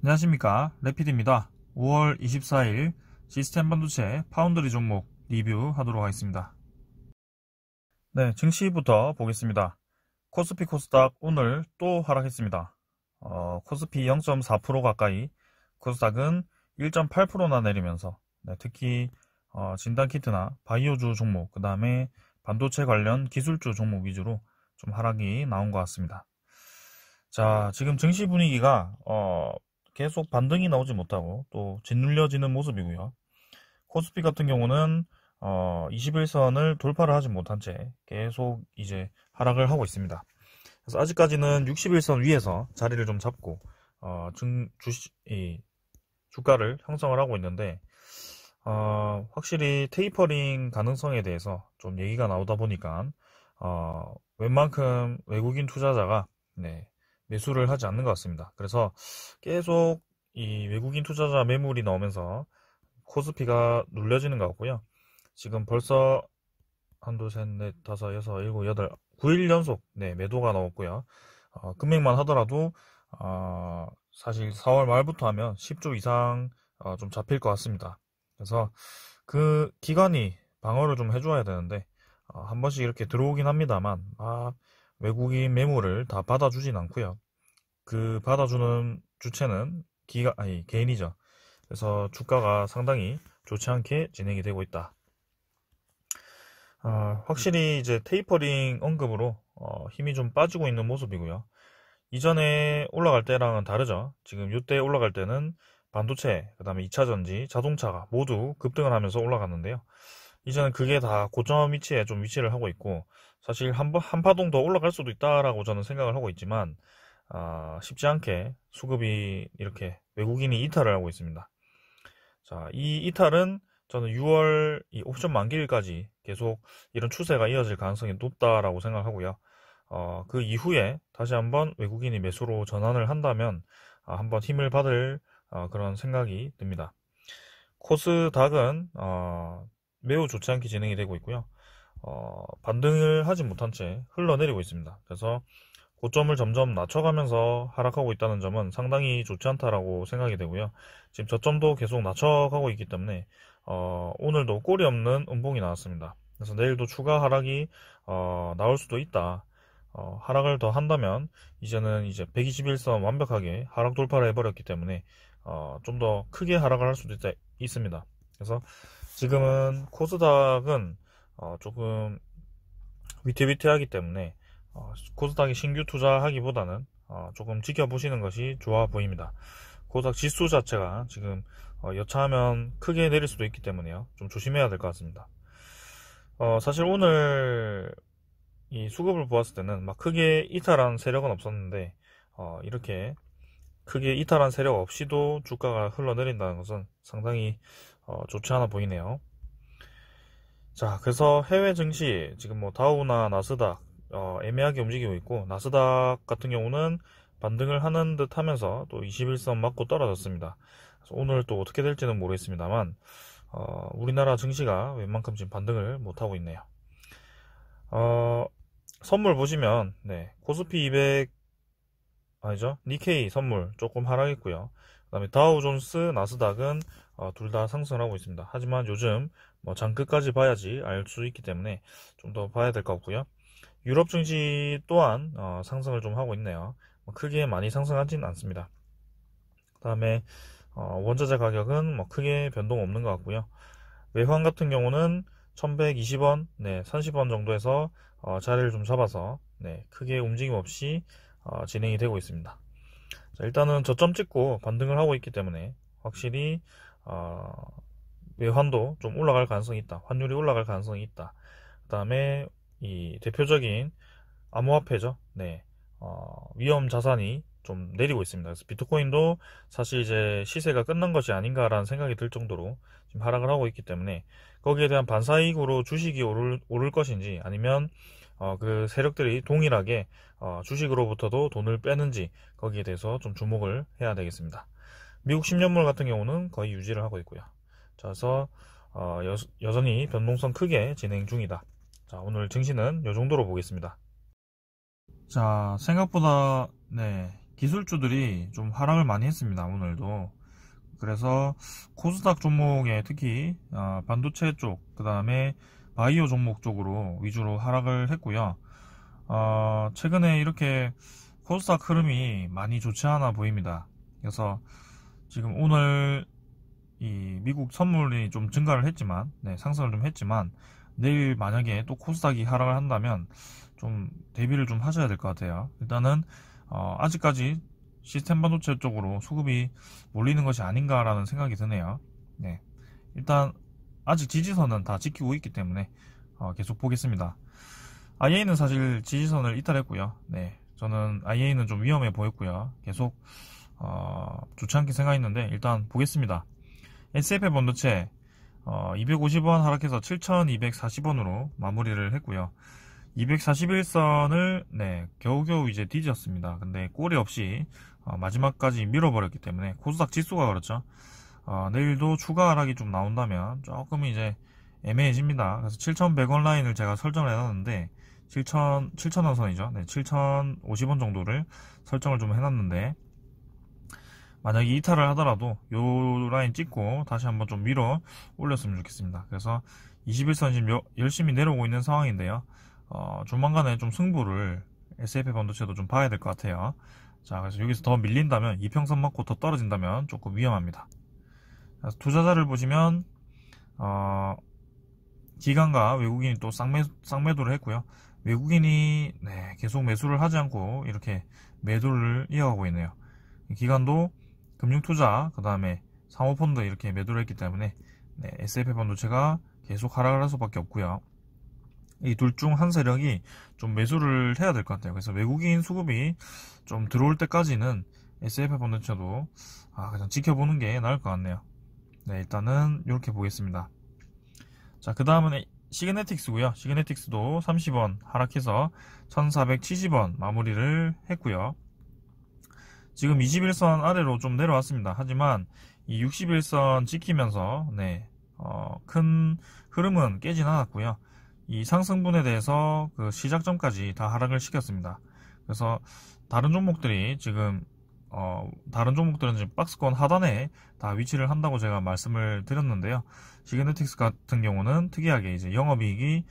안녕하십니까, 레피드입니다. 5월 24일 시스템 반도체 파운드리 종목 리뷰하도록 하겠습니다. 네, 증시부터 보겠습니다. 코스피 코스닥 오늘 또 하락했습니다. 코스피 0.4% 가까이, 코스닥은 1.8%나 내리면서 특히 진단키트나 바이오주 종목, 그 다음에 반도체 관련 기술주 종목 위주로 좀 하락이 나온 것 같습니다. 자, 지금 증시 분위기가 계속 반등이 나오지 못하고 또 짓눌려지는 모습이고요. 코스피 같은 경우는 21선을 돌파를 하지 못한 채 계속 이제 하락을 하고 있습니다. 그래서 아직까지는 61선 위에서 자리를 좀 잡고 주가를 형성을 하고 있는데 확실히 테이퍼링 가능성에 대해서 좀 얘기가 나오다 보니까 웬만큼 외국인 투자자가 매수를 하지 않는 것 같습니다. 그래서 계속 이 외국인 투자자 매물이 나오면서 코스피가 눌려지는 것 같고요. 지금 벌써 한두 셋, 넷, 다섯, 여섯, 일곱, 여덟, 9일 연속 매도가 나왔고요. 금액만 하더라도 사실 4월 말부터 하면 10조 이상 좀 잡힐 것 같습니다. 그래서 그 기관이 방어를 좀 해줘야 되는데 한 번씩 이렇게 들어오긴 합니다만 외국인 매물을 다 받아주진 않고요. 그 받아주는 주체는 개인이죠. 그래서 주가가 상당히 좋지 않게 진행이 되고 있다. 확실히 이제 테이퍼링 언급으로 힘이 좀 빠지고 있는 모습이고요. 이전에 올라갈 때랑은 다르죠. 지금 이때 올라갈 때는 반도체, 그 다음에 2차전지, 자동차가 모두 급등을 하면서 올라갔는데요. 이제는 그게 다 고점 위치에 좀 위치를 하고 있고, 사실 한 파동 더 올라갈 수도 있다라고 저는 생각을 하고 있지만, 쉽지 않게 수급이 이렇게 외국인이 이탈을 하고 있습니다. 자, 이 이탈은 저는 6월 이 옵션 만기일까지 계속 이런 추세가 이어질 가능성이 높다라고 생각하고요. 그 이후에 다시 한번 외국인이 매수로 전환을 한다면 한번 힘을 받을 그런 생각이 듭니다. 코스닥은 매우 좋지 않게 진행이 되고 있고요. 반등을 하지 못한 채 흘러내리고 있습니다. 그래서 고점을 점점 낮춰가면서 하락하고 있다는 점은 상당히 좋지 않다라고 생각이 되고요. 지금 저점도 계속 낮춰가고 있기 때문에 오늘도 꼬리 없는 음봉이 나왔습니다. 그래서 내일도 추가 하락이 나올 수도 있다. 하락을 더 한다면 이제는 이제 121선 완벽하게 하락 돌파를 해버렸기 때문에 좀 더 크게 하락을 할 수도 있습니다. 그래서 지금은 코스닥은 조금 위태위태하기 때문에 코스닥에 신규 투자하기보다는 조금 지켜보시는 것이 좋아 보입니다. 코스닥 지수 자체가 지금 여차하면 크게 내릴 수도 있기 때문에요. 좀 조심해야 될 것 같습니다. 사실 오늘 이 수급을 보았을 때는 막 크게 이탈한 세력은 없었는데 이렇게 크게 이탈한 세력 없이도 주가가 흘러내린다는 것은 상당히 좋지 않아 보이네요. 자, 그래서 해외 증시 지금 뭐 다우나 나스닥 애매하게 움직이고 있고, 나스닥 같은 경우는 반등을 하는 듯 하면서 또 21선 맞고 떨어졌습니다. 그래서 오늘 또 어떻게 될지는 모르겠습니다만 우리나라 증시가 웬만큼 지금 반등을 못하고 있네요. 선물 보시면 코스피 200 아니죠, 니케이 선물 조금 하락했고요. 그 다음에 다우존스, 나스닥은 둘 다 상승하고 있습니다. 하지만 요즘 장 끝까지 봐야지 알 수 있기 때문에 좀 더 봐야 될 것 같고요. 유럽 증시 또한 상승을 좀 하고 있네요. 크게 많이 상승하진 않습니다. 그 다음에 원자재 가격은 크게 변동 없는 것 같고요. 외환 같은 경우는 1120원, 30원 정도에서 자리를 좀 잡아서 크게 움직임 없이 진행이 되고 있습니다. 자, 일단은 저점 찍고 반등을 하고 있기 때문에 확실히 외환도 좀 올라갈 가능성이 있다. 환율이 올라갈 가능성이 있다. 그 다음에 이 대표적인 암호화폐죠. 위험 자산이 좀 내리고 있습니다. 그래서 비트코인도 사실 이제 시세가 끝난 것이 아닌가라는 생각이 들 정도로 지금 하락을 하고 있기 때문에 거기에 대한 반사이익으로 주식이 오를 것인지, 아니면 그 세력들이 동일하게 주식으로부터도 돈을 빼는지, 거기에 대해서 좀 주목을 해야 되겠습니다. 미국 10년물 같은 경우는 거의 유지를 하고 있고요. 자, 그래서 여전히 변동성 크게 진행 중이다. 자, 오늘 증시는 이 정도로 보겠습니다. 자, 생각보다 기술주들이 좀 하락을 많이 했습니다, 오늘도. 그래서 코스닥 종목에 특히 반도체 쪽, 그 다음에 바이오 종목 쪽으로 위주로 하락을 했고요. 최근에 이렇게 코스닥 흐름이 많이 좋지 않아 보입니다. 그래서 지금 오늘 이 미국 선물이 좀 증가를 했지만, 상승을 좀 했지만, 내일 만약에 또 코스닥이 하락을 한다면 좀 대비를 좀 하셔야 될 것 같아요. 일단은 아직까지 시스템 반도체 쪽으로 수급이 몰리는 것이 아닌가라는 생각이 드네요. 일단 아직 지지선은 다 지키고 있기 때문에 계속 보겠습니다. IA는 사실 지지선을 이탈했고요. 저는 IA는 좀 위험해 보였고요. 계속 좋지 않게 생각했는데 일단 보겠습니다. SFA 반도체 250원 하락해서 7,240원으로 마무리를 했고요. 241선을 겨우겨우 이제 뒤졌습니다. 근데 꼬리 없이 마지막까지 밀어버렸기 때문에 코스닥 지수가 그렇죠. 내일도 추가 하락이 좀 나온다면 조금 이제 애매해집니다. 그래서 7,100원 라인을 제가 설정을 해놨는데 7,000원 선이죠. 7,050원 정도를 설정을 좀 해놨는데 만약에 이탈을 하더라도 요 라인 찍고 다시 한번 좀 밀어 올렸으면 좋겠습니다. 그래서 21선 지금 열심히 내려오고 있는 상황인데요. 조만간에 좀 승부를 SFA 반도체도 좀 봐야 될 것 같아요. 자, 그래서 여기서 더 밀린다면, 이평선 맞고 더 떨어진다면 조금 위험합니다. 그래서 투자자를 보시면, 기관과 외국인이 또 쌍매도를 했고요. 외국인이, 계속 매수를 하지 않고 이렇게 매도를 이어가고 있네요. 기관도 금융투자, 그 다음에 사모펀드 이렇게 매도를 했기 때문에, SFA 반도체가 계속 하락을 할 수밖에 없고요. 이 둘 중 한 세력이 좀 매수를 해야 될 것 같아요. 그래서 외국인 수급이 좀 들어올 때까지는 SFA 반도체도 그냥 지켜보는 게 나을 것 같네요. 일단은 이렇게 보겠습니다. 자, 그 다음은 시그네틱스고요. 시그네틱스도 30원 하락해서 1470원 마무리를 했고요. 지금 21선 아래로 좀 내려왔습니다. 하지만 이 61선 지키면서 큰 흐름은 깨진 않았고요. 이 상승분에 대해서 그 시작점까지 다 하락을 시켰습니다. 그래서 다른 종목들이 지금 다른 종목들은 지금 박스권 하단에 다 위치를 한다고 제가 말씀을 드렸는데요. 시그네틱스 같은 경우는 특이하게 이제 영업이익이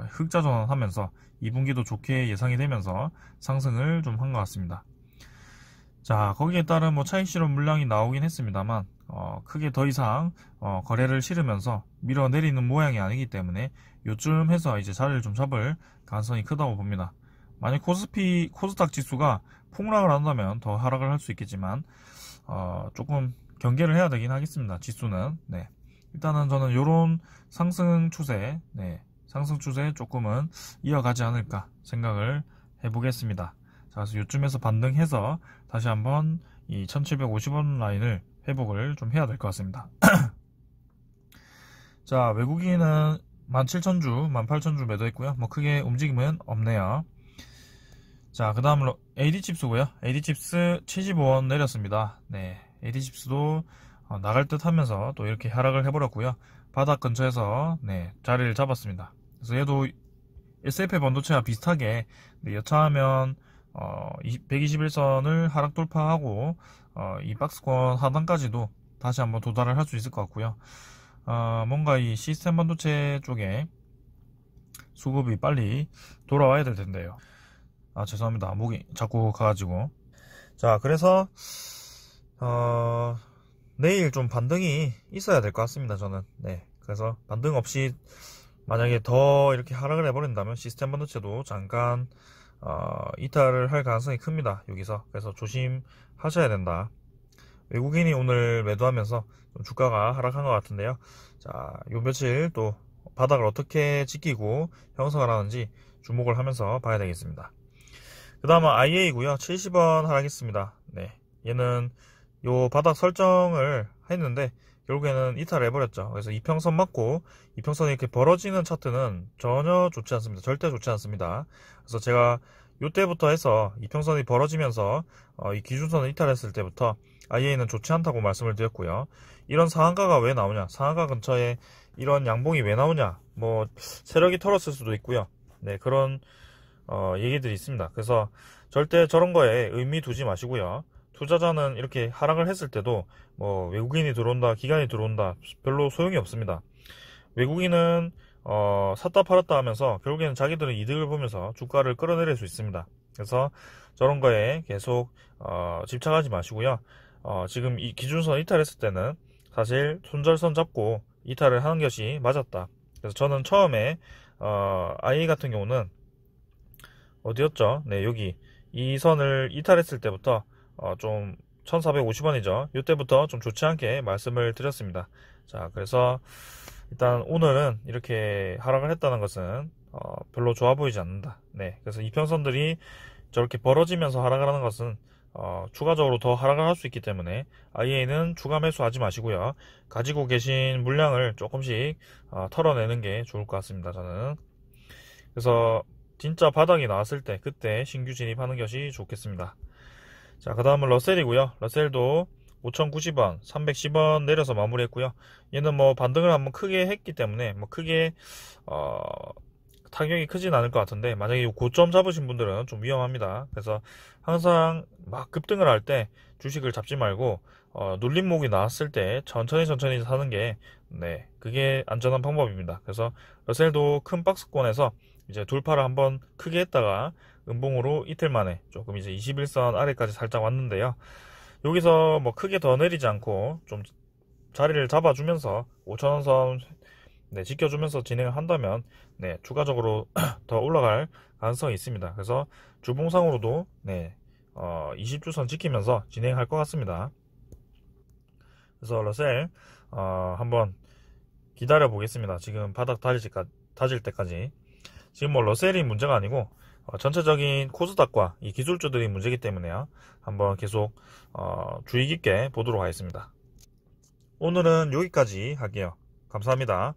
흑자 전환하면서 2분기도 좋게 예상이 되면서 상승을 좀 한 것 같습니다. 자, 거기에 따른 뭐 차익 실현 물량이 나오긴 했습니다만 크게 더 이상 거래를 실으면서 밀어내리는 모양이 아니기 때문에 요쯤 해서 이제 자리를 좀 잡을 가능성이 크다고 봅니다. 만약 코스닥 지수가 폭락을 한다면 더 하락을 할 수 있겠지만 조금 경계를 해야 되긴 하겠습니다. 지수는. 일단은 저는 요런 상승 추세 조금은 이어가지 않을까 생각을 해보겠습니다. 자, 그래서 요쯤에서 반등해서 다시 한번 이 1750원 라인을 회복을 좀 해야 될 것 같습니다. 자, 외국인은 17,000주, 18,000주 매도했고요. 뭐 크게 움직임은 없네요. 자, 그 다음으로 AD칩스고요. AD칩스 75원 내렸습니다. AD칩스도 나갈 듯 하면서 또 이렇게 하락을 해버렸고요. 바닥 근처에서 자리를 잡았습니다. 그래서 얘도 SFA 반도체와 비슷하게 여차하면 121선을 하락 돌파하고 이 박스권 하단까지도 다시 한번 도달을 할 수 있을 것 같고요. 뭔가 이 시스템 반도체 쪽에 수급이 빨리 돌아와야 될 텐데요. 죄송합니다. 목이 자꾸 가가지고. 자, 그래서 내일 좀 반등이 있어야 될 것 같습니다. 저는. 그래서 반등 없이 만약에 더 이렇게 하락을 해버린다면 시스템 반도체도 잠깐 이탈을 할 가능성이 큽니다. 여기서. 그래서 조심하셔야 된다. 외국인이 오늘 매도하면서 좀 주가가 하락한 것 같은데요. 자, 요 며칠 또 바닥을 어떻게 지키고 형성을 하는지 주목을 하면서 봐야 되겠습니다. 그 다음은 IA고요. 70원 하락했습니다. 얘는 요 바닥 설정을 했는데 결국에는 이탈해버렸죠. 그래서 이평선 맞고 이평선이 이렇게 벌어지는 차트는 전혀 좋지 않습니다. 절대 좋지 않습니다. 그래서 제가 요때부터 해서 이평선이 벌어지면서 이 기준선을 이탈했을 때부터 IA는 좋지 않다고 말씀을 드렸고요. 이런 상한가가 왜 나오냐, 상한가 근처에 이런 양봉이 왜 나오냐, 뭐 세력이 털었을 수도 있고요. 그런 얘기들이 있습니다. 그래서 절대 저런 거에 의미 두지 마시고요. 투자자는 이렇게 하락을 했을 때도 뭐 외국인이 들어온다, 기관이 들어온다 별로 소용이 없습니다. 외국인은 샀다 팔았다 하면서 결국에는 자기들은 이득을 보면서 주가를 끌어내릴 수 있습니다. 그래서 저런 거에 계속 집착하지 마시고요. 지금 이 기준선 이탈했을 때는 사실 손절선 잡고 이탈을 하는 것이 맞았다. 그래서 저는 처음에 IA 같은 경우는 어디였죠? 네, 여기 이 선을 이탈했을 때부터 좀 1450원이죠. 이때부터 좀 좋지 않게 말씀을 드렸습니다. 자, 그래서 일단 오늘은 이렇게 하락을 했다는 것은 별로 좋아 보이지 않는다. 네, 그래서 이평선들이 저렇게 벌어지면서 하락을 하는 것은 추가적으로 더 하락을 할 수 있기 때문에 IA는 추가 매수하지 마시고요. 가지고 계신 물량을 조금씩 털어내는 게 좋을 것 같습니다. 저는. 그래서 진짜 바닥이 나왔을 때 그때 신규 진입하는 것이 좋겠습니다. 자, 그 다음은 러셀이고요. 러셀도 5090원, 310원 내려서 마무리했고요. 얘는 뭐 반등을 한번 크게 했기 때문에 뭐 크게 타격이 크진 않을 것 같은데, 만약에 고점 잡으신 분들은 좀 위험합니다. 그래서 항상 막 급등을 할 때 주식을 잡지 말고 눌림목이 나왔을 때 천천히 사는 게, 네, 그게 안전한 방법입니다. 그래서 러셀도 큰 박스권에서 이제 돌파를 한번 크게 했다가 음봉으로 이틀 만에 조금 이제 21선 아래까지 살짝 왔는데요. 여기서 뭐 크게 더 내리지 않고 좀 자리를 잡아주면서 5천원 선, 네, 지켜주면서 진행을 한다면, 네, 추가적으로 더 올라갈 가능성이 있습니다. 그래서 주봉상으로도, 네, 20주선 지키면서 진행할 것 같습니다. 그래서 러셀 한번 기다려 보겠습니다. 지금 바닥 다질 때까지. 지금 뭐 러셀이 문제가 아니고 전체적인 코스닥과 이 기술주들이 문제이기 때문에요. 한번 계속 주의 깊게 보도록 하겠습니다. 오늘은 여기까지 할게요. 감사합니다.